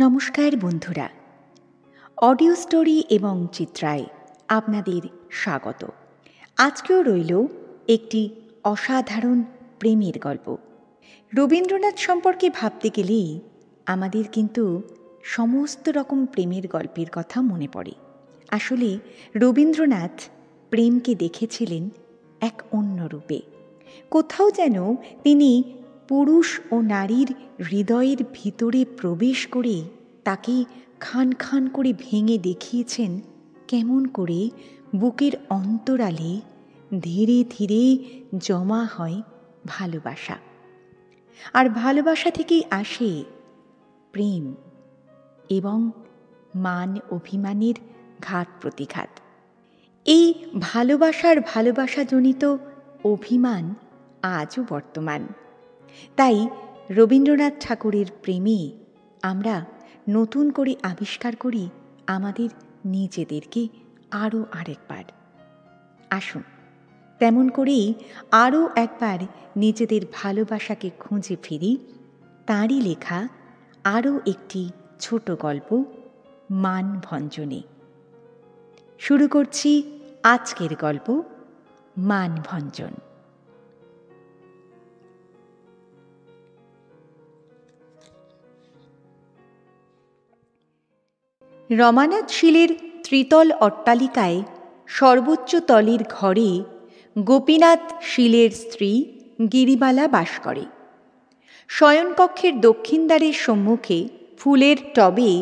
নমস্কার বন্ধুরা, audio story এবং চিত্রায় আপনাদের স্বাগত। আজকেও রইল একটি অসাধারণ প্রেমের গল্প। রবীন্দ্রনাথ সম্পর্কে ভাবতে গেলেই আমাদের কিন্তু সমস্ত রকম প্রেমের গল্পের কথা মনে পড়ে। আসলে রবীন্দ্রনাথ প্রেমকে দেখেছিলেন এক অন্য রূপে। কোথাও যেন তিনি পুরুষ ও নারীর হৃদয়ের ভিতরে প্রবেশ করে তাকে খান খান করে ভেঙে দেখিয়েছেন কেমন করে বুকের অন্তরালে ধীরে ধীরে জমা হয় ভালোবাসা, আর ভালোবাসা থেকেই আসে প্রেম এবং মান অভিমানের ঘাত প্রতিঘাত। এই ভালোবাসাজনিত অভিমান আজও বর্তমান। তাই রবীন্দ্রনাথ ঠাকুরের প্রেমে আমরা নতুন করে আবিষ্কার করি আমাদের নিজেদেরকে আরও আরেকবার। আসুন তেমন করেই আরও একবার নিজেদের ভালোবাসাকে খুঁজে ফিরি তাঁরই লেখা আরও একটি ছোট গল্প মানভঞ্জনে। শুরু করছি আজকের গল্প মানভঞ্জন। রমানাথ শীলের ত্রিতল অট্টালিকায় সর্বোচ্চ তলের ঘরে গোপীনাথ শীলের স্ত্রী গিরিবালা বাস করে। শয়নকক্ষের দক্ষিণ দ্বারের সম্মুখে ফুলের টবে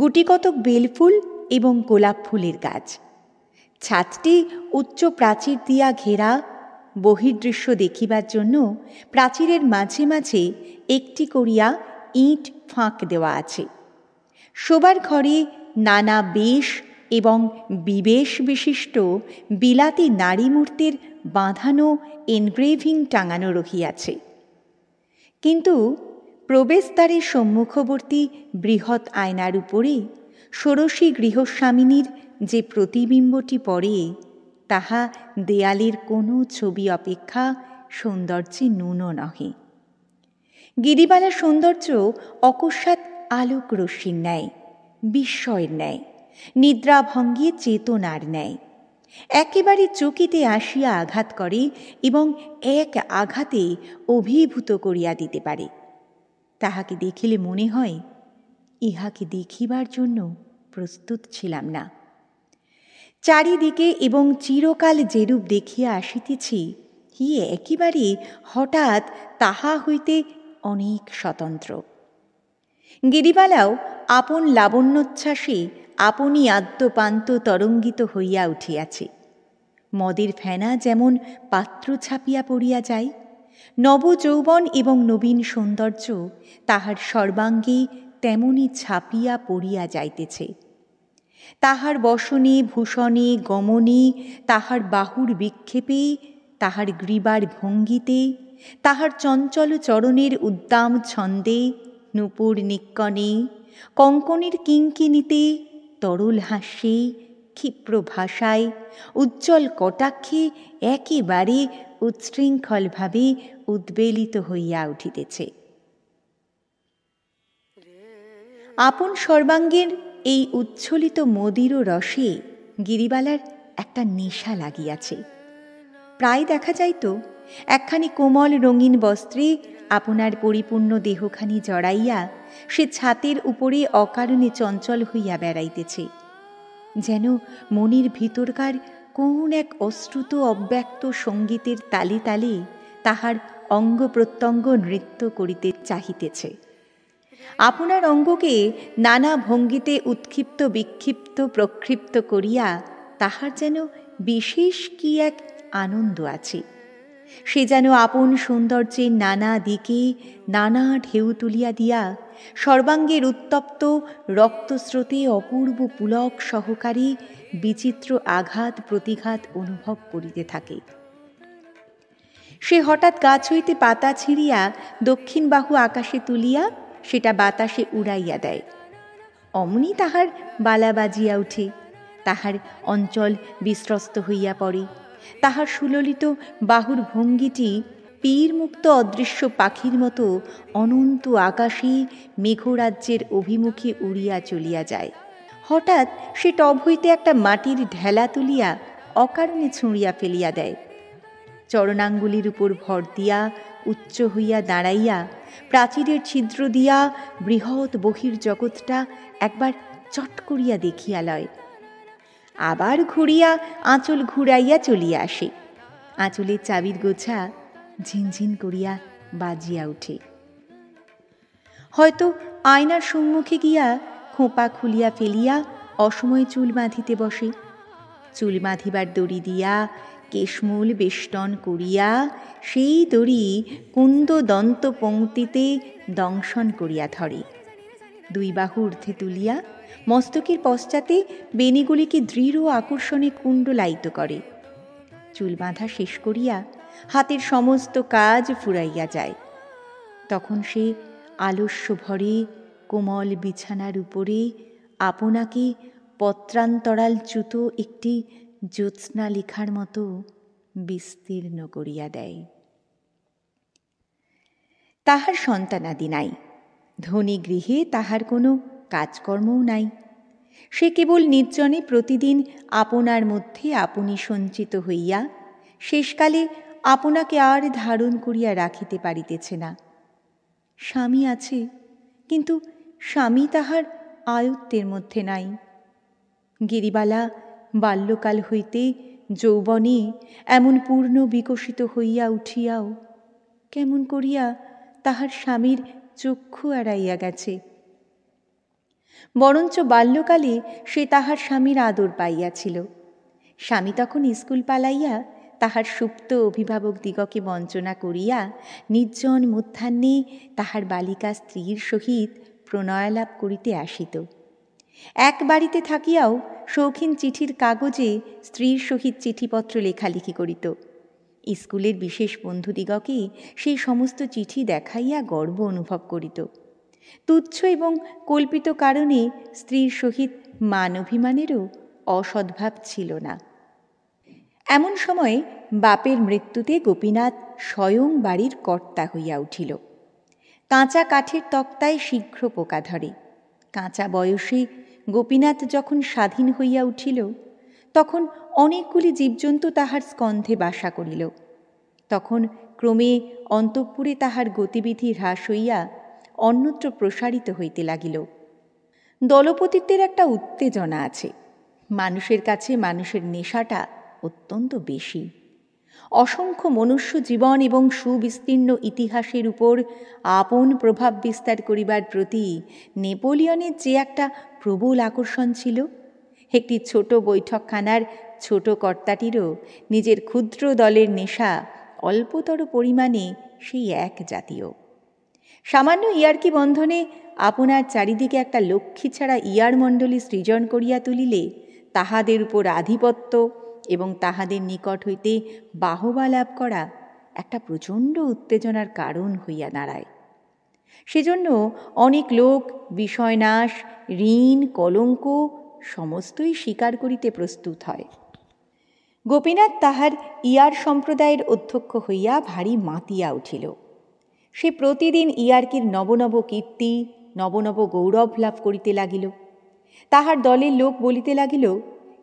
গুটিকতক বেলফুল এবং গোলাপ ফুলের গাছ। ছাদটি উচ্চ প্রাচীর দিয়া ঘেরা। বহির্দৃশ্য দেখিবার জন্য প্রাচীরের মাঝে মাঝে একটি করিয়া ইট ফাঁক দেওয়া আছে। শোবার ঘরে নানা বেশ এবং বিবেশ বিশিষ্ট বিলাতি নারী মূর্তির বাঁধানো এনগ্রেভিং টাঙানো রহিয়াছে। কিন্তু প্রবেশদ্বারের সম্মুখবর্তী বৃহৎ আয়নার উপরে ষোড়শী গৃহস্বামিনীর যে প্রতিবিম্বটি পড়ে তাহা দেয়ালের কোনো ছবি অপেক্ষা সৌন্দর্যে ন্যূন নহে। গিরিবালার সৌন্দর্য অকস্মাৎ আলোক রশ্মির ন্যায়, বিস্ময়ের ন্যায়, নিদ্রাভঙ্গে চেতনার ন্যায় একেবারে চকিতে আসিয়া আঘাত করে এবং এক আঘাতে অভিভূত করিয়া দিতে পারে। তাহাকে দেখিলে মনে হয় ইহাকে দেখিবার জন্য প্রস্তুত ছিলাম না। চারিদিকে এবং চিরকাল যেরূপ দেখিয়া আসিতেছি একেবারে হঠাৎ তাহা হইতে অনেক স্বতন্ত্র। গিরিবালাও আপন লাবণ্যোচ্ছ্বাসে আপনি আদ্যপান্ত তরঙ্গিত হইয়া উঠিয়াছে। মদের ফেনা যেমন পাত্র ছাপিয়া পড়িয়া যায়, নবযৌবন এবং নবীন সৌন্দর্য তাহার সর্বাঙ্গে তেমনি ছাপিয়া পড়িয়া যাইতেছে। তাহার বসনে ভূষণে গমনে, তাহার বাহুর বিক্ষেপে, তাহার গ্রীবার ভঙ্গিতে, তাহার চঞ্চল চরণের উদ্দাম ছন্দে, নূপুর নিক্কণে, কঙ্কণের কিঙ্কিণীতে, তরল হাস্যে, ক্ষিপ্র ভাষায়, উজ্জ্বল কটাক্ষে একেবারে উচ্ছৃঙ্খলভাবে উদ্বেলিত হইয়া উঠিতেছে। আপন সর্বাঙ্গের এই উচ্ছ্বলিত মদির রসে গিরিবালার একটা নেশা লাগিয়াছে। প্রায় দেখা যাইত একখানি কোমল রঙিন বস্ত্রে আপনার পরিপূর্ণ দেহখানি জড়াইয়া সে ছাতের উপরে অকারণে চঞ্চল হইয়া বেড়াইতেছে, যেন মনের ভিতরকার কোন এক অশ্রুত অব্যক্ত সঙ্গীতের তালে তালে তাহার অঙ্গ প্রত্যঙ্গ নৃত্য করিতে চাহিতেছে। আপনার অঙ্গকে নানা ভঙ্গিতে উৎক্ষিপ্ত বিক্ষিপ্ত প্রক্ষিপ্ত করিয়া তাহার যেন বিশেষ কি এক আনন্দ আছে। সে যেন আপন সৌন্দর্যের নানা দিকে নানা ঢেউ তুলিয়া দিয়া সর্বাঙ্গের উত্তপ্ত রক্তস্রোতে অপূর্ব পুলক সহকারে বিচিত্র আঘাত প্রতিঘাত অনুভব করিতে থাকে। সে হঠাৎ গাছ হইতে পাতা ছিঁড়িয়া দক্ষিণ বাহু আকাশে তুলিয়া সেটা বাতাসে উড়াইয়া দেয়। অমনি তাহার বালা বাজিয়া উঠে, তাহার অঞ্চল বিস্রস্ত হইয়া পড়ে, তাহার সুললিত বাহুর ভঙ্গিটি পীর মুক্ত অদৃশ্য পাখির মতো অনন্ত আকাশে মেঘরাজ্যের অভিমুখে উড়িয়া চলিয়া যায়। হঠাৎ সে টব হইতে একটা মাটির ঢেলা তুলিয়া অকারণে ছুঁড়িয়া ফেলিয়া দেয়। চরণাঙ্গুলির উপর ভর দিয়া উচ্চ হইয়া দাঁড়াইয়া প্রাচীরের ছিদ্র দিয়া বৃহৎ বহির জগৎটা একবার চট করিয়া দেখিয়া লয়, আবার ঘুরিয়া আঁচল ঘুরাইয়া চলিয়া আসে। আঁচলের চাবির গোছা ঝিনঝিন করিয়া বাজিয়া উঠে। হয়তো আয়নার সম্মুখে গিয়া খোঁপা খুলিয়া ফেলিয়া অসময়ে চুল বাঁধিতে বসে। চুল বাঁধিবার দড়ি দিয়া কেশমূল বেষ্টন করিয়া সেই দড়ি কুন্দ দন্ত পংক্তিতে দংশন করিয়া ধরে। দুই বাহু ঊর্ধ্বে তুলিয়া মস্তকের পশ্চাতে বেণীগুলিকে দৃঢ় আকর্ষণে কুণ্ডলায়িত করে। চুল বাঁধা শেষ করিয়া হাতের সমস্ত কাজ ফুরাইয়া যায়। তখন সে আলস্য ভরে কোমল বিছানার উপরে আপনাকে পত্রান্তরালচ্যুত একটি জ্যোৎস্না লেখার মতো বিস্তীর্ণ করিয়া দেয়। তাহার সন্তানাদি নাই, ধনী গৃহে তাহার কোনো কাজকর্মও নাই। সে কেবল নির্জনে প্রতিদিন আপনার মধ্যে আপনি সঞ্চিত হইয়া শেষকালে আপনাকে আর ধারণ করিয়া রাখিতে পারিতেছে না। স্বামী আছে, কিন্তু স্বামী তাহার আয়ত্তের মধ্যে নাই। গিরিবালা বাল্যকাল হইতে যৌবনে এমন পূর্ণ বিকশিত হইয়া উঠিয়াও কেমন করিয়া তাহার স্বামীর চক্ষু এড়াইয়া গেছে। বরঞ্চ বাল্যকালে সে তাহার স্বামীর আদর পাইয়াছিল। স্বামী তখন স্কুল পালাইয়া তাহার সুপ্ত অভিভাবক দিগকে বঞ্চনা করিয়া নির্জন মধ্যাহ্নে তাহার বালিকা স্ত্রীর সহিত প্রণয়ালাপ করিতে আসিত। এক বাড়িতে থাকিয়াও শৌখিন চিঠির কাগজে স্ত্রীর সহিত চিঠিপত্র লেখালেখি করিত। স্কুলের বিশেষ বন্ধুদিগকে সেই সমস্ত চিঠি দেখাইয়া গর্ব অনুভব করিত। তুচ্ছ এবং কল্পিত কারণে স্ত্রীর সহিত মান অভিমানেরও অসদ্ভাব ছিল না। এমন সময়ে বাপের মৃত্যুতে গোপীনাথ স্বয়ং বাড়ির কর্তা হইয়া উঠিল। কাঁচা কাঠের তক্তায় শীঘ্র পোকা ধরে। কাঁচা বয়সে গোপীনাথ যখন স্বাধীন হইয়া উঠিল, তখন অনেকগুলি জীবজন্তু তাহার স্কন্ধে বাসা করিল। তখন ক্রমে অন্তঃপুরে তাহার গতিবিধি হ্রাস হইয়া অন্যত্র প্রসারিত হইতে লাগিল। দলপতিত্বের একটা উত্তেজনা আছে। মানুষের কাছে মানুষের নেশাটা অত্যন্ত বেশি। অসংখ্য মনুষ্য জীবন এবং সুবিস্তীর্ণ ইতিহাসের উপর আপন প্রভাব বিস্তার করিবার প্রতি নেপোলিয়নের যে একটা প্রবল আকর্ষণ ছিল, একটি ছোট বৈঠকখানার ছোট কর্তাটিরও নিজের ক্ষুদ্র দলের নেশা অল্পতর পরিমাণে সেই এক জাতীয়। সামান্য ইয়ার্কি বন্ধনে আপনার চারিদিকে একটা লক্ষ্মী ছাড়া ইয়ার মণ্ডলী সৃজন করিয়া তুলিলে তাহাদের উপর আধিপত্য এবং তাহাদের নিকট হইতে বাহবা লাভ করা একটা প্রচণ্ড উত্তেজনার কারণ হইয়া দাঁড়ায়। সেজন্য অনেক লোক বিষয়নাশ, ঋণ, কলঙ্ক সমস্তই স্বীকার করিতে প্রস্তুত হয়। গোপীনাথ তাহার ইয়ার সম্প্রদায়ের অধ্যক্ষ হইয়া ভারী মাতিয়া উঠিল। সে প্রতিদিন ইয়ার্কির নবনব কীর্তি, নবনব গৌরব লাভ করিতে লাগিল। তাহার দলের লোক বলিতে লাগিল,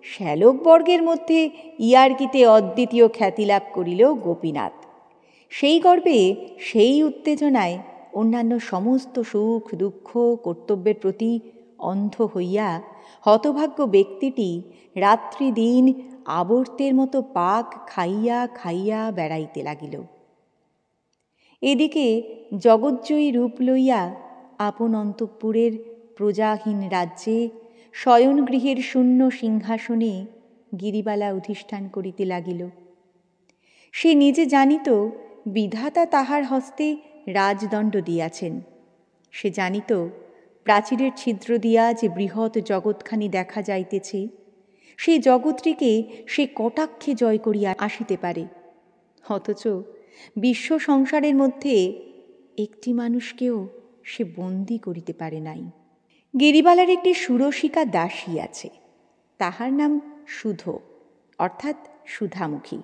শ্যালকবর্গের মধ্যে ইয়ার্কিতে অদ্বিতীয় খ্যাতি লাভ করিল গোপীনাথ। সেই গর্বে, সেই উত্তেজনায় অন্যান্য সমস্ত সুখ দুঃখ কর্তব্যের প্রতি অন্ধ হইয়া হতভাগ্য ব্যক্তিটি রাত্রি দিন আবর্তের মতো পাক খাইয়া খাইয়া বেড়াইতে লাগিল। এদিকে জগজ্জয়ী রূপ লইয়া আপন অন্তঃপুরের প্রজাহীন রাজ্যে শয়নগৃহের শূন্য সিংহাসনে গিরিবালা অধিষ্ঠান করিতে লাগিল। সে নিজে জানিত বিধাতা তাহার হস্তে রাজদণ্ড দিয়াছেন। সে জানিত প্রাচীরের ছিদ্র দিয়া যে বৃহৎ জগৎখানি দেখা যাইতেছে, সেই জগৎটিকে সে কটাক্ষে জয় করিয়া আসিতে পারে। অথচ বিশ্ব সংসারের মধ্যে একটি মানুষকেও সে বন্দী করিতে পারে নাই। গিরিবালার একটি সুরসিকা দাসী আছে, তাহার নাম সুধো, অর্থাৎ সুধামুখী।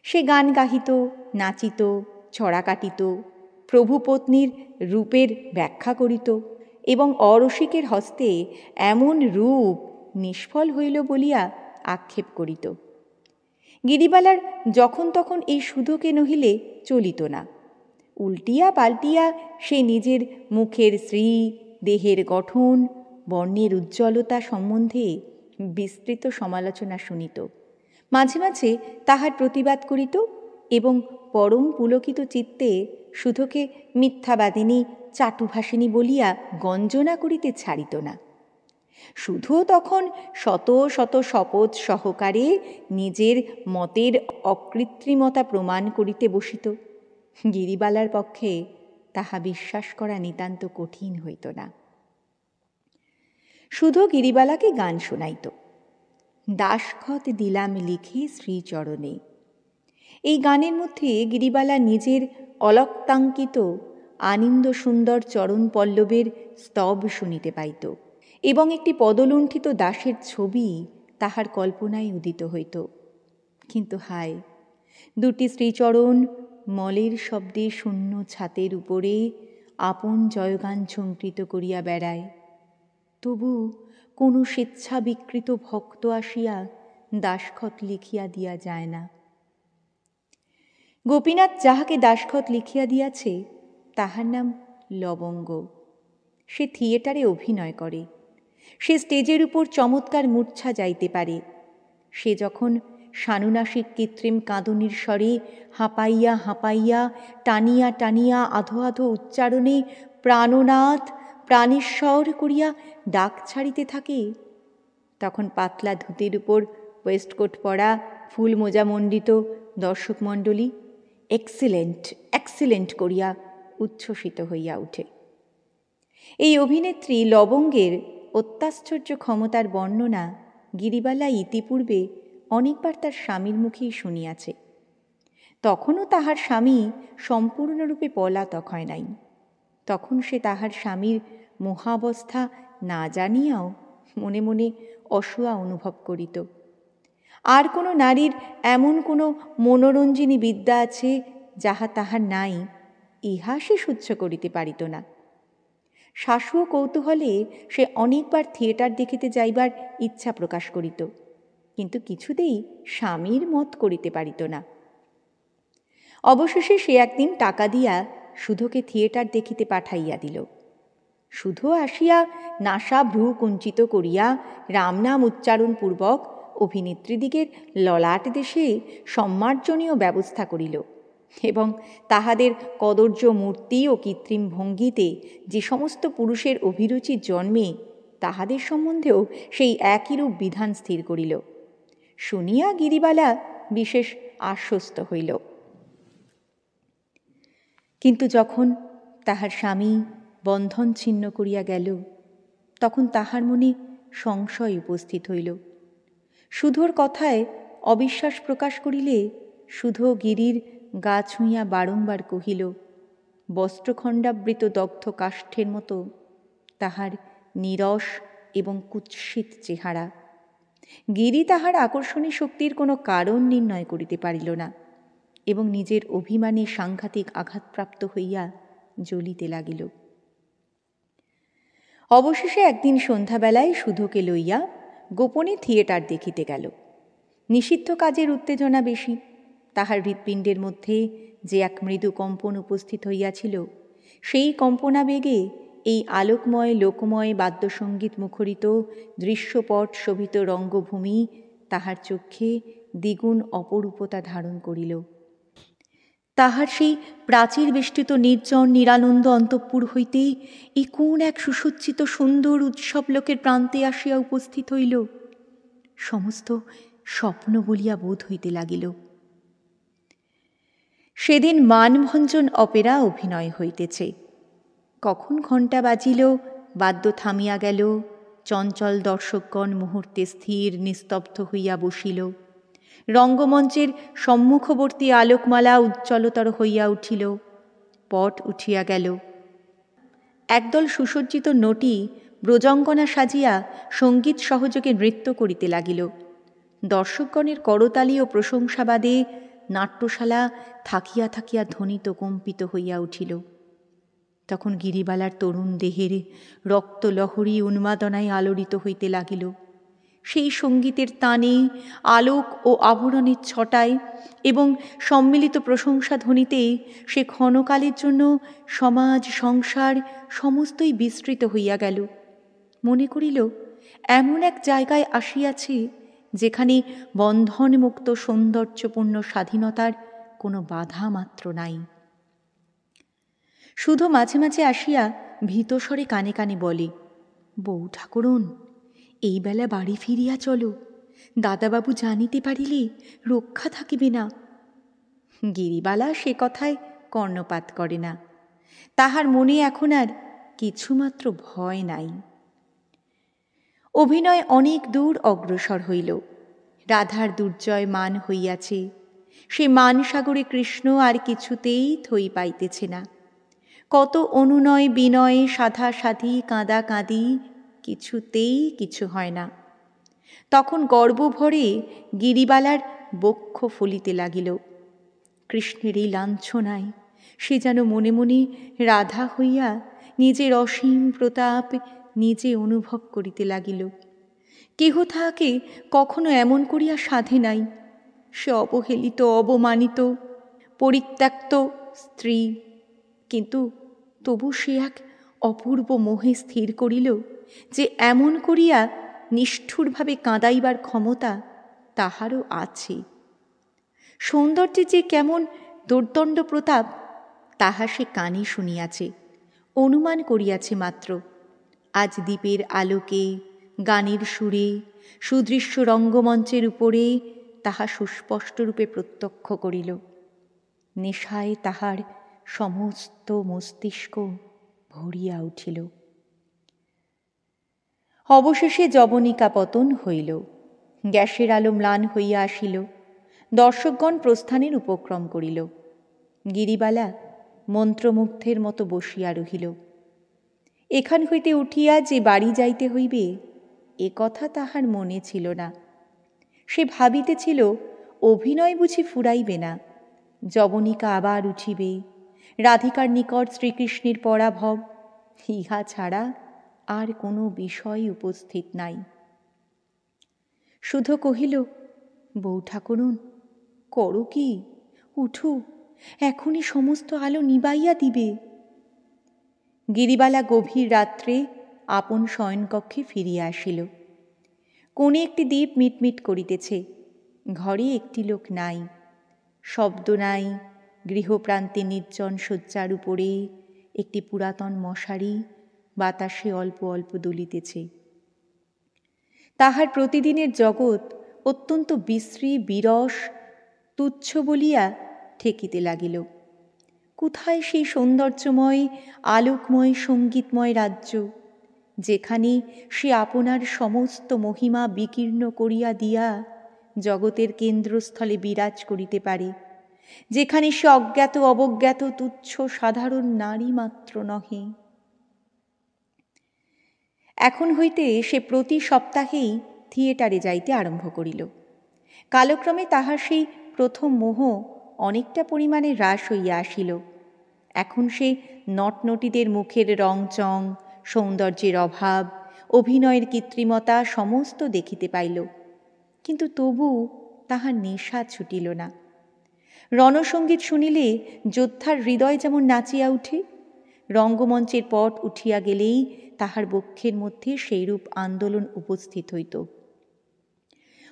সে গান গাহিত, নাচিত, ছড়া কাটিত, প্রভুপত্নীর রূপের ব্যাখ্যা করিত এবং অরসিকের হস্তে এমন রূপ নিষ্ফল হইল বলিয়া আক্ষেপ করিত। গিরিবালার যখন তখন এই সুধোকে নহিলে চলিত না। উল্টিয়া পাল্টিয়া সে নিজের মুখের শ্রী, দেহের গঠন, বর্ণের উজ্জ্বলতা সম্বন্ধে বিস্তৃত সমালোচনা শুনিত। মাঝে মাঝে তাহার প্রতিবাদ করিত এবং পরম পুলকিত চিত্তে সুধোকে মিথ্যাবাদিনী, চাটুভাষিনী বলিয়া গঞ্জনা করিতে ছাড়িত না। শুধু তখন শত শত শপথ সহকারে নিজের মতের অকৃত্রিমতা প্রমাণ করিতে বসিত। গিরিবালার পক্ষে তাহা বিশ্বাস করা নিতান্ত কঠিন হইত না। শুধু গিরিবালাকে গান শোনাইত। দাসখত দিলাম লিখে শ্রীচরণে। এই গানের মধ্যে গিরিবালা নিজের অলক্তাঙ্কিত আনন্দ সুন্দর চরণ পল্লবের স্তব শুনিতে পাইত এবং একটি পদলুণ্ঠিত দাসের ছবি তাহার কল্পনায় উদিত হইত। কিন্তু হায়, দুটি শ্রীচরণ মলের শব্দে শূন্য ছাতের উপরে আপন জয়গান ঝঙ্কৃত করিয়া বেড়ায়, তবু কোনো স্বেচ্ছা বিকৃত ভক্ত আসিয়া দাসখত লিখিয়া দিয়া যায় না। গোপীনাথ যাহাকে দাসখত লিখিয়া দিয়াছে তাহার নাম লবঙ্গ। সে থিয়েটারে অভিনয় করে, সে স্টেজের উপর চমৎকার মূর্ছা যাইতে পারে। সে যখন সানুনাসিক কৃত্রিম কাঁদনির স্বরে হাঁপাইয়া হাঁপাইয়া, টানিয়া টানিয়া, আধো আধো উচ্চারণে প্রাণনাথ, প্রাণেশ্বর করিয়া ডাক ছাড়িতে থাকে, তখন পাতলা ধুতির উপর ওয়েস্টকোট পরা, ফুল মোজামণ্ডিত দর্শক মণ্ডলী এক্সিলেন্ট এক্সিলেন্ট করিয়া উচ্ছ্বসিত হইয়া উঠে। এই অভিনেত্রী লবঙ্গের অত্যাশ্চর্য ক্ষমতার বর্ণনা গিরিবালা ইতিপূর্বে অনেকবার তার স্বামীর মুখেই শুনিয়াছে। তখনও তাহার স্বামী সম্পূর্ণরূপে পলাতক হয় নাই। তখন সে তাহার স্বামীর মোহাবস্থা না জানিয়াও মনে মনে অসূয়া অনুভব করিত। আর কোনো নারীর এমন কোনো মনোরঞ্জিনী বিদ্যা আছে যাহা তাহার নাই, ইহা সে সহ্য করিতে পারিত না। শাশু ও কৌতূহলে সে অনেকবার থিয়েটার দেখিতে যাইবার ইচ্ছা প্রকাশ করিত, কিন্তু কিছুতেই স্বামীর মত করিতে পারিত না। অবশেষে সে একদিন টাকা দিয়া সুধোকে থিয়েটার দেখিতে পাঠাইয়া দিল। সুধো আসিয়া নাসা ভ্রু কুঞ্চিত করিয়া রামনাম উচ্চারণপূর্বক অভিনেত্রীদিগের ললাট দেশে সম্মার্জনীয় ব্যবস্থা করিল এবং তাহাদের কদর্য মূর্তি ও কৃত্রিম ভঙ্গিতে যে সমস্ত পুরুষের অভিরুচি জন্মে তাহাদের সম্বন্ধেও সেই একইরূপ বিধান স্থির করিল। শুনিয়া গিরিবালা বিশেষ আশ্বস্ত হইল। কিন্তু যখন তাহার স্বামী বন্ধন ছিন্ন করিয়া গেল, তখন তাহার মনে সংশয় উপস্থিত হইল। সুধোর কথায় অবিশ্বাস প্রকাশ করিলে সুধো গিরির গা ছুঁইয়া বারংবার কহিল, বস্ত্রখণ্ডাবৃত দগ্ধ কাষ্ঠের মতো তাহার নীরস এবং কুৎসিত চেহারা। গিরি তাহার আকর্ষণী শক্তির কোনো কারণ নির্ণয় করিতে পারিল না এবং নিজের অভিমানে সাংঘাতিক আঘাতপ্রাপ্ত হইয়া জ্বলিতে লাগিল। অবশেষে একদিন সন্ধ্যাবেলায় সুধোকে লইয়া গোপনে থিয়েটার দেখিতে গেল। নিষিদ্ধ কাজের উত্তেজনা বেশি। তাহার হৃৎপিণ্ডের মধ্যে যে এক মৃদু কম্পন উপস্থিত হইয়াছিল, সেই কম্পনাবেগে এই আলোকময় লোকময় বাদ্যসঙ্গীত মুখরিত দৃশ্যপট শোভিত রঙ্গভূমি তাহার চক্ষে দ্বিগুণ অপরূপতা ধারণ করিল। তাহার সেই প্রাচীর বেষ্টিত নির্জন নিরানন্দ অন্তঃপুর হইতে এই কোন এক সুসজ্জিত সুন্দর উৎসব লোকের প্রান্তে আসিয়া উপস্থিত হইল। সমস্ত স্বপ্ন বলিয়া বোধ হইতে লাগিল। সেদিন মানভঞ্জন অপেরা অভিনয় হইতেছে। কখন ঘণ্টা বাজিল, বাদ্য থামিয়া গেল, চঞ্চল দর্শকগণ মুহূর্তে স্থির নিস্তব্ধ হইয়া বসিল। রঙ্গমঞ্চের সম্মুখবর্তী আলোকমালা উজ্জ্বলতর হইয়া উঠিল, পট উঠিয়া গেল। একদল সুসজ্জিত নটী ব্রজঙ্গনা সাজিয়া সঙ্গীত সহযোগে নৃত্য করিতে লাগিল। দর্শকগণের করতালি ও প্রশংসাবাদে নাট্যশালা থাকিয়া থাকিয়া ধ্বনিত কম্পিত হইয়া উঠিল। তখন গিরিবালার তরুণ দেহের রক্তলহরী উন্মাদনায় আলোড়িত হইতে লাগিল। সেই সঙ্গীতের তানে, আলোক ও আবরণের ছটায় এবং সম্মিলিত প্রশংসা ধ্বনিতে সে ক্ষণকালের জন্য সমাজ সংসার সমস্তই বিস্তৃত হইয়া গেল। মনে করিল এমন এক জায়গায় আসিয়াছে যেখানে বন্ধনমুক্ত সৌন্দর্যপূর্ণ স্বাধীনতার কোনো বাধা মাত্র নাই। শুধু মাঝে মাঝে আসিয়া ভীতস্বরে কানে কানে বলে, বউ ঠাকুরন, এই বেলা বাড়ি ফিরিয়া চলো, দাদাবাবু জানিতে পারিলে রক্ষা থাকিবে না। গিরিবালা সে কথায় কর্ণপাত করে না। তাহার মনে এখন আর কিছুমাত্র ভয় নাই। অভিনয় অনেক দূর অগ্রসর হইল। রাধার দুর্জয় মান হইয়াছে। সে মান সাগরে কৃষ্ণ আর কিছুতেই থই পাইতেছে না। কত অনুনয় বিনয় সাধা সাধি কাঁদা কাঁদি, কিছুতেই কিছু হয় না। তখন গর্বভরে গিরিবালার বক্ষ ফলিতে লাগিল। কৃষ্ণের এই লাঞ্ছনায় সে যেন মনে মনে রাধা হইয়া নিজের অসীম প্রতাপ নিজে অনুভব করিতে লাগিল। কেহ তাহাকে কখনো এমন করিয়া সাধে নাই। সে অবহেলিত, অবমানিত, পরিত্যক্ত স্ত্রী, কিন্তু তবু সে এক অপূর্ব মোহে স্থির করিল যে এমন করিয়া নিষ্ঠুরভাবে কাঁদাইবার ক্ষমতা তাহারও আছে। সৌন্দর্যে যে কেমন দুর্দণ্ড প্রতাপ তাহা সে কানে শুনিয়াছে, অনুমান করিয়াছে মাত্র। আজ দ্বীপের আলোকে, গানের সুরে, সুদৃশ্য রঙ্গমঞ্চের উপরে তাহা সুস্পষ্টরূপে প্রত্যক্ষ করিল। নেশায় তাহার সমস্ত মস্তিষ্ক ভরিয়া উঠিল। অবশেষে যবনিকা পতন হইল। গ্যাসের আলো ম্লান হইয়া আসিল। দর্শকগণ প্রস্থানের উপক্রম করিল। গিরিবালা মন্ত্রমুগ্ধের মতো বসিয়া রহিল। এখান হইতে উঠিয়া যে বাড়ি যাইতে হইবে এ কথা তাহার মনে ছিল না। সে ভাবিতেছিল অভিনয় বুঝি ফুরাইবে না, যবনিকা আবার উঠিবে, রাধিকার নিকট শ্রীকৃষ্ণের পরাভব, ইহা ছাড়া আর কোনো বিষয় উপস্থিত নাই। শুধু কহিল, বউ ঠাকুরন, করো কি, উঠো, এখনই সমস্ত আলো নিবাইয়া দিবে। গিরিবালা গভীর রাত্রে আপন শয়নকক্ষে ফিরিয়া আসিল। কোণে একটি দ্বীপ মিটমিট করিতেছে। ঘরে একটি লোক নাই, শব্দ নাই। গৃহপ্রান্তে নির্জন শয্যার উপরে একটি পুরাতন মশারি বাতাসে অল্প অল্প দুলিতেছে। তাহার প্রতিদিনের জগৎ অত্যন্ত বিশ্রী, বিরস, তুচ্ছ বলিয়া ঠেকিতে লাগিল। কোথায় সেই সৌন্দর্যময়, আলোকময়, সঙ্গীতময় রাজ্য, যেখানে সে আপনার সমস্ত মহিমা বিকীর্ণ করিয়া দিয়া জগতের কেন্দ্রস্থলে বিরাজ করিতে পারে, যেখানে সে অজ্ঞাত অবজ্ঞাত তুচ্ছ সাধারণ নারী মাত্র নহে। এখন হইতে সে প্রতি সপ্তাহেই থিয়েটারে যাইতে আরম্ভ করিল। কালক্রমে তাহার সেই প্রথম মোহ অনেকটা পরিমাণে হ্রাস হইয়া আসিল। এখন সে নটনটীদের মুখের রংচং, সৌন্দর্যের অভাব, অভিনয়ের কৃত্রিমতা সমস্ত দেখিতে পাইল, কিন্তু তবু তাহার নেশা ছুটিল না। রণসঙ্গীত শুনিলে যোদ্ধার হৃদয় যেমন নাচিয়া উঠে, রঙ্গমঞ্চের পট উঠিয়া গেলেই তাহার বক্ষের মধ্যে সেইরূপ আন্দোলন উপস্থিত হইত।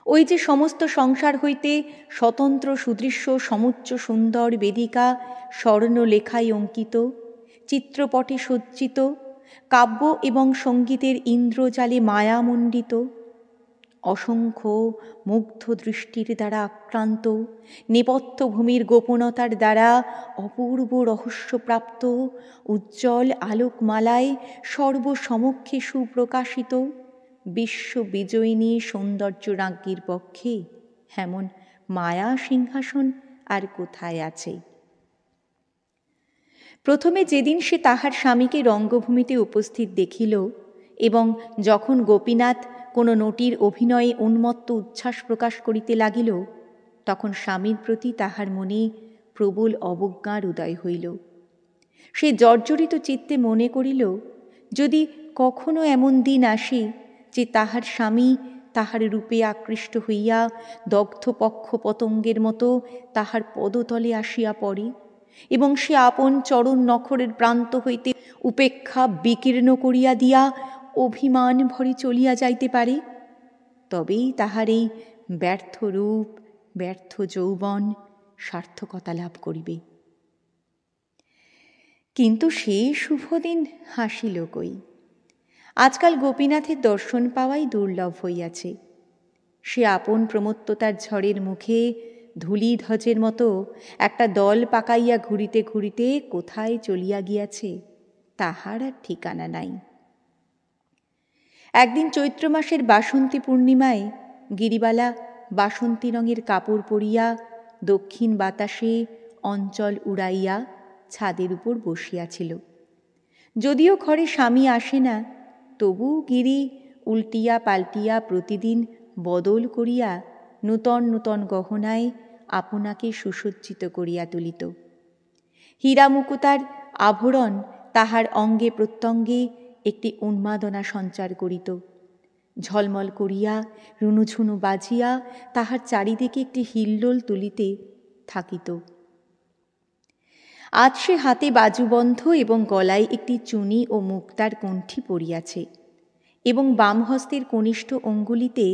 ওই যে সমস্ত সংসার হইতে স্বতন্ত্র সুদৃশ্য সমুচ্চ সুন্দর বেদিকা স্বর্ণলেখায় অঙ্কিত, চিত্রপটে সজ্জিত, কাব্য এবং সঙ্গীতের ইন্দ্রজালে মায়ামণ্ডিত, অসংখ্য মুগ্ধ দৃষ্টির দ্বারা আক্রান্ত, নেপথ্য ভূমির গোপনতার দ্বারা অপূর্ব রহস্যপ্রাপ্ত, উজ্জ্বল আলোকমালায় সর্বসমক্ষে সুপ্রকাশিত বিশ্ববিজয়িনী সৌন্দর্যরাজ্ঞীর পক্ষে এমন মায়া সিংহাসন আর কোথায় আছে? প্রথমে যেদিন সে তাহার স্বামীকে রঙ্গভূমিতে উপস্থিত দেখিল এবং যখন গোপীনাথ কোনো নটীর অভিনয়ে উন্মত্ত উচ্ছ্বাস প্রকাশ করিতে লাগিল, তখন স্বামীর প্রতি তাহার মনে প্রবল অবজ্ঞার উদয় হইল। সে জর্জরিত চিত্তে মনে করিল, যদি কখনো এমন দিন আসে যে তাহার স্বামী তাহার রূপে আকৃষ্ট হইয়া দগ্ধ পক্ষ পতঙ্গের মতো তাহার পদতলে আসিয়া পড়ে এবং সে আপন চরণ নখরের প্রান্ত হইতে উপেক্ষা বিকীর্ণ করিয়া দিয়া অভিমান ভরে চলিয়া যাইতে পারে, তবেই তাহার এই ব্যর্থ রূপ, ব্যর্থ যৌবন সার্থকতা লাভ করিবে। কিন্তু সে শুভদিন হাসিল কই? আজকাল গোপীনাথের দর্শন পাওয়াই দুর্লভ হইয়াছে। সে আপন প্রমত্ততার ঝড়ের মুখে ধূলিধ্বজের মতো একটা দল পাকাইয়া ঘুরিতে ঘুরিতে কোথায় চলিয়া গিয়াছে তাহার আর ঠিকানা নাই। একদিন চৈত্র মাসের বাসন্তী পূর্ণিমায় গিরিবালা বাসন্তী রঙের কাপড় পরিয়া দক্ষিণ বাতাসে অঞ্চল উড়াইয়া ছাদের উপর বসিয়াছিল। যদিও ঘরে স্বামী আসে না, তবু গিরি উল্টিয়া পাল্টিয়া প্রতিদিন বদল করিয়া নূতন নূতন গহনায় আপনাকে সুসজ্জিত করিয়া তুলিত। হীরা মুকুতার আভরণ তাহার অঙ্গে প্রত্যঙ্গে একটি উন্মাদনা সঞ্চার করিত। ঝলমল করিয়া রুনুঝুনু বাজিয়া তাহার চারিদিকে একটি হিল্লোল তুলিতে থাকিত। আজ সে হাতে বাজুবন্ধ এবং গলায় একটি চুনি ও মুক্তার কণ্ঠি পরিয়াছে এবং বাম হস্তের কনিষ্ঠ অঙ্গুলিতে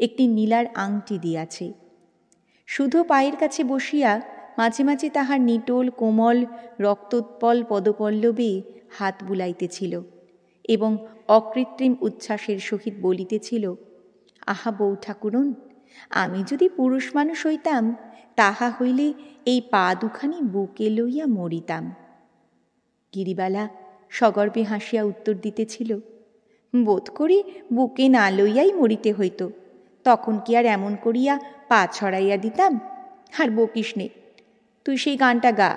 একটি নীলার আংটি দিয়াছে। শুধু পায়ের কাছে বসিয়া মাঝে মাঝে তাহার নিটোল কোমল রক্তোৎপল পদপল্লবে হাত বুলাইতেছিল এবং অকৃত্রিম উচ্ছ্বাসের সহিত বলিতেছিল, আহা বউ ঠাকুরন, আমি যদি পুরুষ মানুষ হইতাম, তাহা হইলে এই পা দুখানি বুকে লইয়া মরিতাম। গিরিবালা সগর্বে হাসিয়া উত্তর দিতেছিল, বোধ করি বুকে না লইয়াই মরিতে হইত, তখন কি আর এমন করিয়া পা ছড়াইয়া দিতাম? আর বকিস নে, তুই সেই গানটা গা।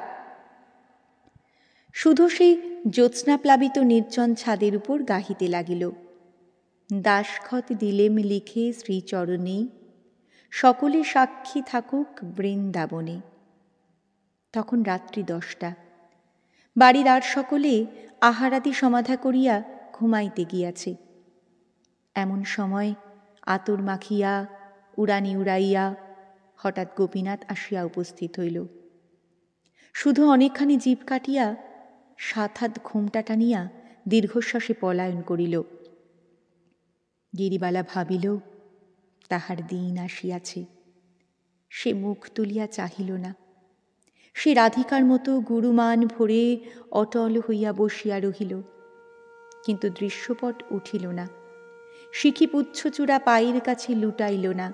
শুধু সেই জ্যোৎস্নাপ্লাবিত নির্জন ছাদের উপর গাহিতে লাগিল, দাসখত দিলেম লিখে শ্রীচরণে, সকলে সাক্ষী থাকুক বৃন্দাবনে। তখন রাত্রি 10টা। বাড়ির আর সকলে আহারাদি সমাধা করিয়া ঘুমাইতে গিয়াছে। এমন সময় আতর মাখিয়া উড়ানি উড়াইয়া হঠাৎ গোপীনাথ আসিয়া উপস্থিত হইল। শুধু অনেকখানি জিভ কাটিয়া 7 হাত ঘোমটা টানিয়া দীর্ঘশ্বাসে পলায়ন করিল। গিরিবালা ভাবিল, তাহার দিন আসিয়াছে। সে মুখ তুলিয়া চাহিল না। সে রাধিকার মতো গুরুমান ভরে অটল হইয়া বসিয়া রহিল, কিন্তু দৃশ্যপট উঠিল না। শিখি পুচ্ছচূড়া পায়ের কাছে লুটাইল না।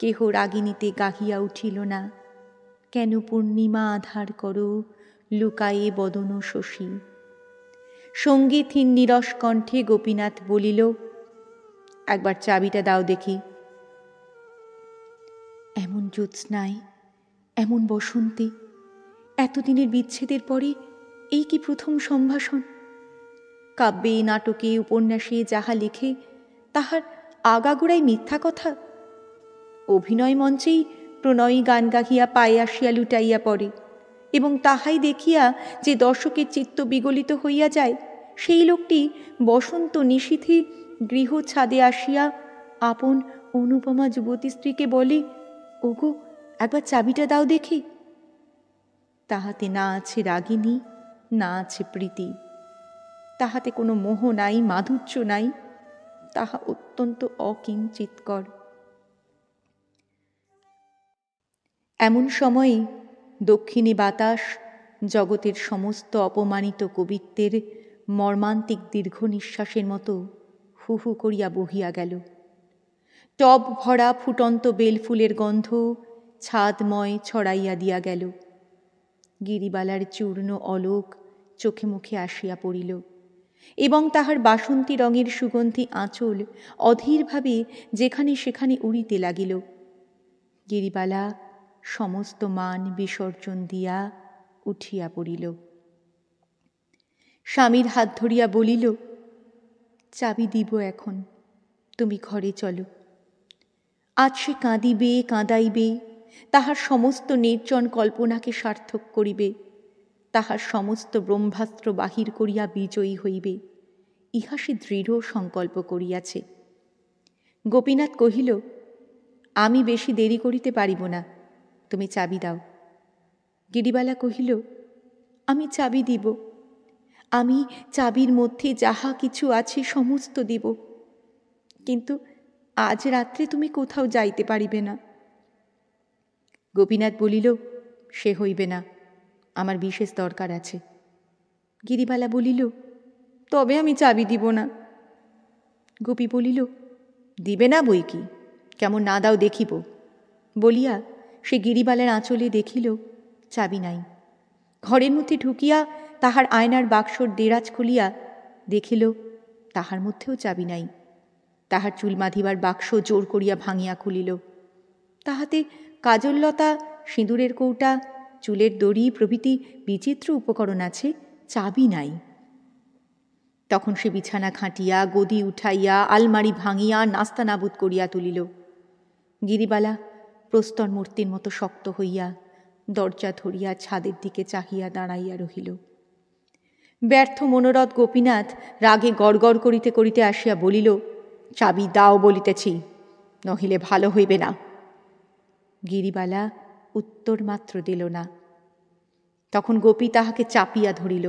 কেহ রাগিনীতে গাহিয়া উঠিল না, কেন পূর্ণিমা আধার করো লুকায়ে বদন শশী। সঙ্গীতহীন নিরস কণ্ঠে গোপীনাথ বলিল, একবার চাবিটা দাও দেখি। এমন জ্যোৎস্নায়, এমন বসন্তে, এতদিনের বিচ্ছেদের পরে এই কি প্রথম সম্ভাষণ? কাব্যে, নাটকে, উপন্যাসে যাহা লেখে তাহার আগাগোড়াই মিথ্যা কথা। অভিনয় মঞ্চেই প্রণয়ী গান গাহিয়া পায়ে আসিয়া লুটাইয়া পড়ে এবং তাহাই দেখিয়া যে দর্শকের চিত্ত বিগলিত হইয়া যায়, সেই লোকটি বসন্ত নিশীথে গৃহ ছাদে আসিয়া আপন অনুপমা যুবতী স্ত্রীকে বলে, ওগো একবার চাবিটা দাও দেখি। তাহাতে না আছে রাগিনী, না আছে প্রীতি, তাহাতে কোনো মোহ নাই, মাধুর্য নাই, তাহা অত্যন্ত অকিঞ্চিৎকর। এমন সময়ে দক্ষিণে বাতাস জগতের সমস্ত অপমানিত কবিত্বের মর্মান্তিক দীর্ঘ নিঃশ্বাসের মতো হু হু করিয়া বহিয়া গেল। টব ভরা ফুটন্ত বেলফুলের গন্ধ ছাদময় ছড়াইয়া দিয়া গেল। গিরিবালার চূর্ণ অলোক চোখে মুখে আসিয়া পড়িল এবং তাহার বাসন্তী রঙের সুগন্ধি আঁচল অধীরভাবে যেখানে সেখানে উড়িতে লাগিল। গিরিবালা সমস্ত মান বিসর্জন দিয়া উঠিয়া পড়িল। স্বামীর হাত ধরিয়া বলিল, চাবি দিব এখন, তুমি ঘরে চলো। আজ সে কাঁদিবে, কাঁদাইবে, তাহার সমস্ত নির্জন কল্পনাকে সার্থক করিবে, তাহার সমস্ত ব্রহ্মাস্ত্র বাহির করিয়া বিজয়ী হইবে, ইহা সে দৃঢ় সংকল্প করিয়াছে। গোপীনাথ কহিল, আমি বেশি দেরি করিতে পারিব না, তুমি চাবি দাও। গিরিবালা কহিল, আমি চাবি দিব, আমি চাবির মধ্যে যাহা কিছু আছে সমস্ত দিব, কিন্তু আজ রাত্রে তুমি কোথাও যাইতে পারিবে না। গোপীনাথ বলিল, সে হইবে না, আমার বিশেষ দরকার আছে। গিরিবালা বলিল, তবে আমি চাবি দিব না। গোপী বলিল, দিবে না বই কি, কেমন না দাও দেখিব। বলিয়া সে গিরিবালার আঁচলে দেখিল চাবি নাই। ঘরের মধ্যে ঢুকিয়া তাহার আয়নার বাক্সর দেরাজ খুলিয়া দেখিল তাহার মধ্যেও চাবি নাই। তাহার চুল বাঁধিবার বাক্স জোর করিয়া ভাঙিয়া খুলিল। তাহাতে কাজললতা, সিঁদুরের কৌটা, চুলের দড়ি প্রভৃতি বিচিত্র উপকরণ আছে, চাবি নাই। তখন সে বিছানা খাটিয়া, গদি উঠাইয়া, আলমারি ভাঙিয়া নাস্তানাবুদ করিয়া তুলিল। গিরিবালা প্রস্তর মূর্তির মতো শক্ত হইয়া দরজা ধরিয়া ছাদের দিকে চাহিয়া দাঁড়াইয়া রহিল। ব্যর্থ মনোরথ গোপীনাথ রাগে গড়গড় করিতে করিতে আসিয়া বলিল, চাবি দাও বলিতেছি, নহিলে ভালো হইবে না। গিরিবালা উত্তর মাত্র দিল না। তখন গোপী তাহাকে চাপিয়া ধরিল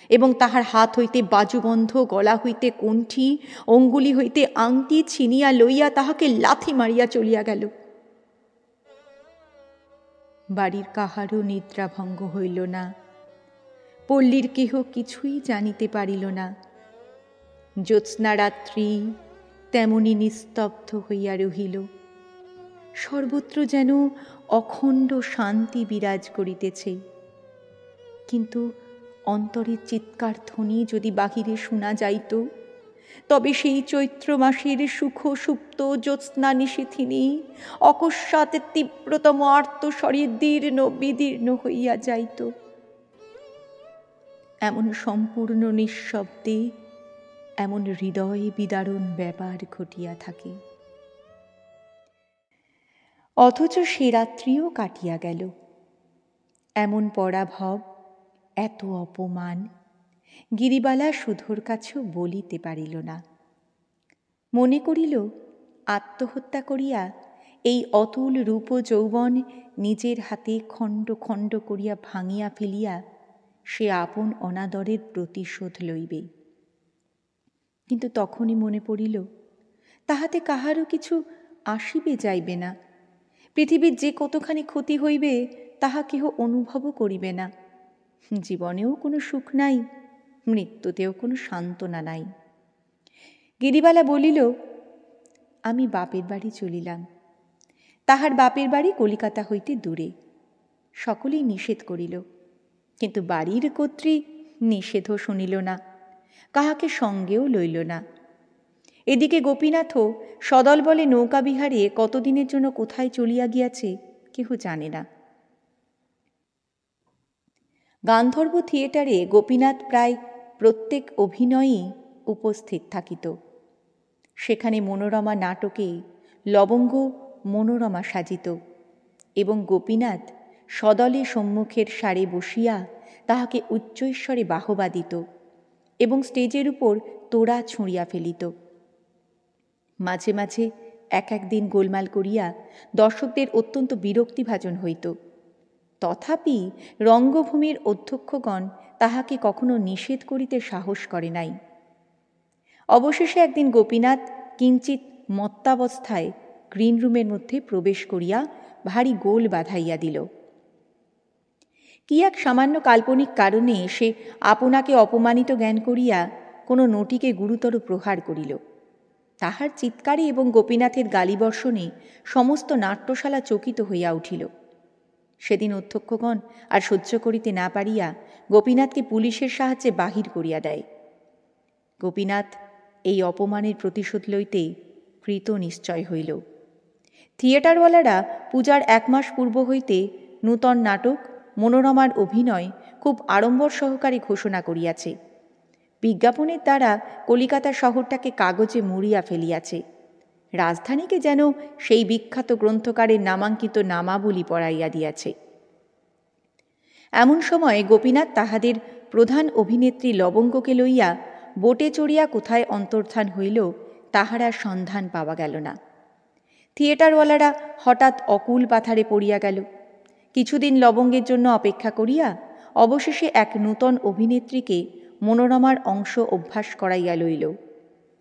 এবং তাহার হাত হইতে বাজুবন্ধ, গলা হইতে কণ্ঠি, অঙ্গুলি হইতে আংটি ছিনিয়া লইয়া তাহাকে লাথি মারিয়া চলিয়া গেল। বাড়ির কাহারও নিদ্রাভঙ্গ হইল না, পল্লীর কেহ কিছুই জানিতে পারিল না। জ্যোৎস্না রাত্রি তেমনি নিস্তব্ধ হইয়া রহিল। সর্বত্র যেন অখণ্ড শান্তি বিরাজ করিতেছে, কিন্তু অন্তরের চিৎকার ধ্বনি যদি বাহিরে শোনা যাইত, তবে সেই চৈত্র মাসের সুখ সুপ্ত জ্যোৎস্না নিশীথিনী অকস্মাৎ তীব্রতম আর্তস্বরে দীর্ণ বিদীর্ণ হইয়া যাইত। এমন সম্পূর্ণ নিঃশব্দে এমন হৃদয় বিদারণ ব্যাপার ঘটিয়া থাকে। অথচ সে রাত্রিও কাটিয়া গেল। এমন পরাভব, এত অপমান গিরিবালা সুধোর কাছেও বলিতে পারিল না। মনে করিল আত্মহত্যা করিয়া এই অতুল রূপ যৌবন নিজের হাতে খণ্ড খণ্ড করিয়া ভাঙিয়া ফেলিয়া সে আপন অনাদরের প্রতিশোধ লইবে। কিন্তু তখনই মনে পড়িল, তাহাতে কাহারও কিছু আসিবে যাইবে না। পৃথিবীর যে কতখানি ক্ষতি হইবে তাহা কেহ অনুভবও করিবে না। জীবনেও কোনো সুখ নাই, মৃত্যুতেও কোনো সান্ত্বনা নাই। গিরিবালা বলিল, আমি বাপের বাড়ি চলিলাম। তাহার বাপের বাড়ি কলিকাতা হইতে দূরে। সকলেই নিষেধ করিল, কিন্তু বাড়ির কর্ত্রী নিষেধও শুনিল না, কাহাকে সঙ্গেও লইল না। এদিকে গোপীনাথও সদল বলে নৌকা বিহারে কতদিনের জন্য কোথায় চলিয়া গিয়াছে কেহ জানে না। গান্ধর্ব থিয়েটারে গোপীনাথ প্রায় প্রত্যেক অভিনয়েই উপস্থিত থাকিত। সেখানে মনোরমা নাটকে লবঙ্গ মনোরমা সাজিত এবং গোপীনাথ সদলে সম্মুখের সারে বসিয়া তাহাকে উচ্চৈঃস্বরে বাহবা দিত এবং স্টেজের উপর তোড়া ছুঁড়িয়া ফেলিত। মাঝে মাঝে এক একদিন গোলমাল করিয়া দর্শকদের অত্যন্ত বিরক্তিভাজন হইত। তথাপি রঙ্গভূমির অধ্যক্ষগণ তাহাকে কখনো নিষেধ করিতে সাহস করে নাই। অবশেষে একদিন গোপীনাথ কিঞ্চিৎ মত্তাবস্থায় গ্রিন রুমের মধ্যে প্রবেশ করিয়া ভারী গোল বাঁধাইয়া দিল। কি এক সামান্য কাল্পনিক কারণে সে আপনাকে অপমানিত জ্ঞান করিয়া কোনো নটিকে গুরুতর প্রহার করিল। তাহার চিৎকারে এবং গোপীনাথের গালিবর্ষণে সমস্ত নাট্যশালা চকিত হইয়া উঠিল। সেদিন অধ্যক্ষগণ আর সহ্য করিতে না পারিয়া গোপীনাথকে পুলিশের সাহায্যে বাহির করিয়া দেয়। গোপীনাথ এই অপমানের প্রতিশোধ লইতে কৃত নিশ্চয় হইল। থিয়েটারওয়ালারা পূজার 1 মাস পূর্ব হইতে নূতন নাটক মনোরমার অভিনয় খুব আড়ম্বর সহকারে ঘোষণা করিয়াছে। বিজ্ঞাপনের দ্বারা কলিকাতা শহরটাকে কাগজে মুড়িয়া ফেলিয়াছে। রাজধানীকে যেন সেই বিখ্যাত গ্রন্থকারের নামাঙ্কিত নামাবলী পড়াইয়া দিয়াছে। এমন সময় গোপীনাথ তাহাদের প্রধান অভিনেত্রী লবঙ্গকে লইয়া বোটে চড়িয়া কোথায় অন্তর্ধান হইল তাহার আর সন্ধান পাওয়া গেল না। থিয়েটারওয়ালারা হঠাৎ অকুল পাথারে পড়িয়া গেল। কিছুদিন লবঙ্গের জন্য অপেক্ষা করিয়া অবশেষে এক নূতন অভিনেত্রীকে মনোরমার অংশ অভ্যাস করাইয়া লইল।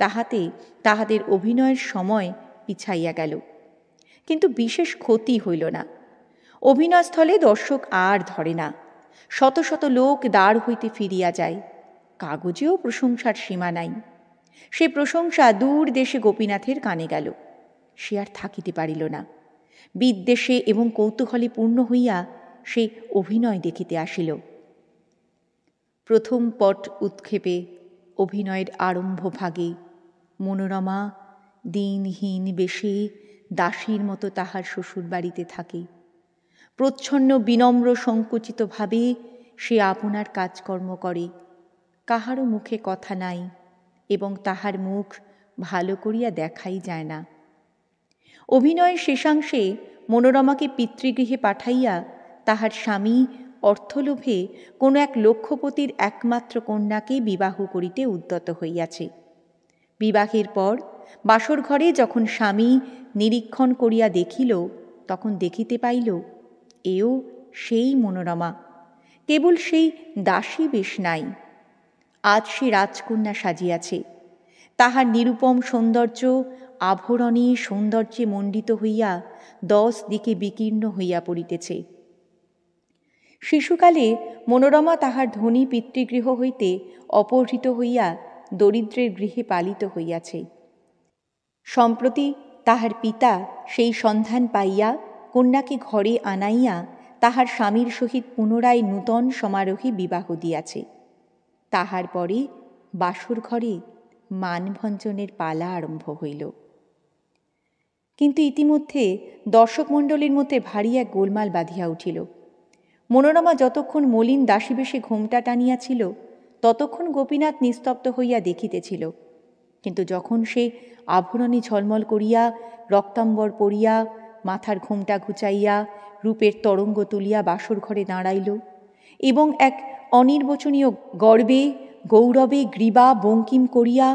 তাহাতে তাহাদের অভিনয়ের সময় পিছাইয়া গেল, কিন্তু বিশেষ ক্ষতি হইল না। অভিনয়স্থলে দর্শক আর ধরে না। শত শত লোক দ্বার হইতে ফিরিয়া যায়। কাগজেও প্রশংসার সীমা নাই। সে প্রশংসা দূর দেশে গোপীনাথের কানে গেল। সে আর থাকিতে পারিল না। বিদ্বেষে এবং কৌতূহলে পূর্ণ হইয়া সে অভিনয় দেখিতে আসিল। প্রথম পট উৎক্ষেপে অভিনয়ের আরম্ভ ভাগে মনোরমা দিনহীন বেশে দাসীর মতো তাহার শ্বশুর বাড়িতে থাকে। প্রচ্ছন্ন বিনম্র সংকুচিত ভাবে সে আপনার কাজকর্ম করে। কাহারও মুখে কথা নাই এবং তাহার মুখ ভালো করিয়া দেখাই যায় না। অভিনয়ের শেষাংশে মনোরমাকে পিতৃগৃহে পাঠাইয়া তাহার স্বামী অর্থলোভে কোনো এক লক্ষপতির একমাত্র কন্যাকে বিবাহ করিতে উদ্যত হইয়াছে। বিবাহের পর বাসর ঘরে যখন স্বামী নিরীক্ষণ করিয়া দেখিল, তখন দেখিতে পাইল এও সেই মনোরমা, কেবল সেই দাসী বেশ নাই। আজ সে রাজকন্যা সাজিয়াছে। তাহার নিরুপম সৌন্দর্য আভরণে সৌন্দর্যে মণ্ডিত হইয়া 10 দিকে বিকীর্ণ হইয়া পড়িতেছে। শিশুকালে মনোরমা তাহার ধনী পিতৃগৃহ হইতে অপহৃত হইয়া দরিদ্রের গৃহে পালিত হইয়াছে। সম্প্রতি তাহার পিতা সেই সন্ধান পাইয়া কন্যাকে ঘরে আনাইয়া তাহার স্বামীর সহিত পুনরায় নূতন সমারোহে বিবাহ দিয়াছে। তাহার পরে বাসর ঘরে মানভঞ্জনের পালা আরম্ভ হইল। কিন্তু ইতিমধ্যে দর্শকমণ্ডলীর মধ্যে ভারী এক গোলমাল বাঁধিয়া উঠিল। মনোরমা যতক্ষণ মলিন দাসীবেশে ঘোমটা টানিয়াছিল, ততক্ষণ গোপীনাথ নিস্তব্ধ হইয়া দেখিতেছিল। কিন্তু যখন সে আভরণে ঝলমল করিয়া, রক্তাম্বর পরিয়া, মাথার ঘোমটা ঘুচাইয়া, রূপের তরঙ্গ তুলিয়া বাসর ঘরে দাঁড়াইল এবং এক অনির্বচনীয় গর্বে গৌরবে গ্রীবা বঙ্কিম করিয়া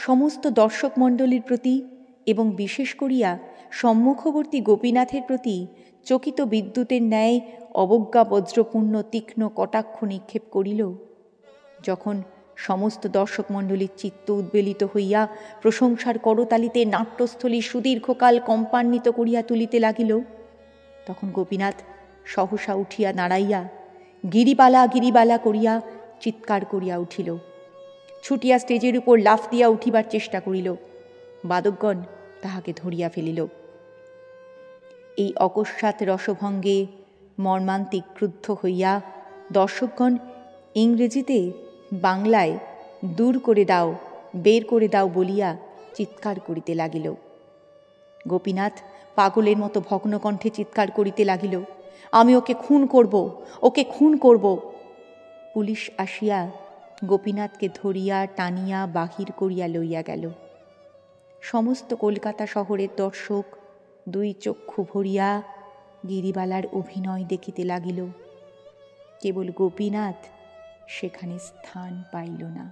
সমস্ত দর্শকমণ্ডলীর প্রতি এবং বিশেষ করিয়া সম্মুখবর্তী গোপীনাথের প্রতি চকিত বিদ্যুতের ন্যায় অবজ্ঞা বজ্রপূর্ণ তীক্ষ্ণ কটাক্ষ নিক্ষেপ করিল, যখন সমস্ত দর্শকমণ্ডলীর চিত্ত উদ্বেলিত হইয়া প্রশংসার করতালিতে নাট্যস্থলী সুদীর্ঘকাল কম্পান্বিত করিয়া তুলিতে লাগিল, তখন গোপীনাথ সহসা উঠিয়া দাঁড়াইয়া গিরিবালা গিরিবালা করিয়া চিৎকার করিয়া উঠিল। ছুটিয়া স্টেজের উপর লাফ দিয়া উঠিবার চেষ্টা করিল। বাদকগণ তাহাকে ধরিয়া ফেলিল। এই অকস্মাৎ রসভঙ্গে মর্মান্তিক ক্রুদ্ধ হইয়া দর্শকগণ ইংরেজিতে বাংলায় দূর করে দাও, বের করে দাও বলিয়া চিৎকার করিতে লাগিল। গোপীনাথ পাগলের মতো ভগ্ন কণ্ঠে চিৎকার করিতে লাগিল, আমি ওকে খুন করব, ওকে খুন করব। পুলিশ আসিয়া গোপীনাথকে ধরিয়া টানিয়া বাহির করিয়া লইয়া গেল। সমস্ত কলকাতা শহরের দর্শক 2 চক্ষু ভরিয়া গিরিবালার অভিনয় দেখিতে লাগিল। কেবল গোপীনাথ সেখানে স্থান পাইল না।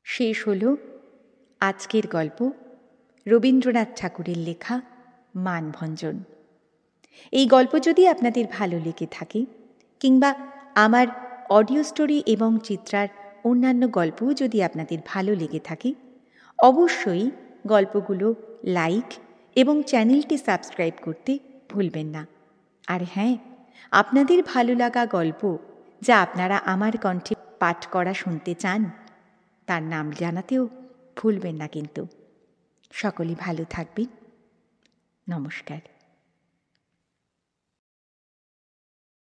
শেষ হল আজকের গল্প, রবীন্দ্রনাথ ঠাকুরের লেখা মানভঞ্জন। এই গল্প যদি আপনাদের ভালো লেগে থাকে, কিংবা আমার অডিও স্টোরি এবং চিত্রার অন্যান্য গল্পও যদি আপনাদের ভালো লেগে থাকে, অবশ্যই গল্পগুলো লাইক এবং চ্যানেলটি সাবস্ক্রাইব করতে ভুলবেন না। আর হ্যাঁ, আপনাদের ভালো লাগা গল্প যা আপনারা আমার কণ্ঠে পাঠ করা শুনতে চান, তার নাম জানাতেও ভুলবেন না কিন্তু। সকলে ভালো থাকবেন। নমস্কার।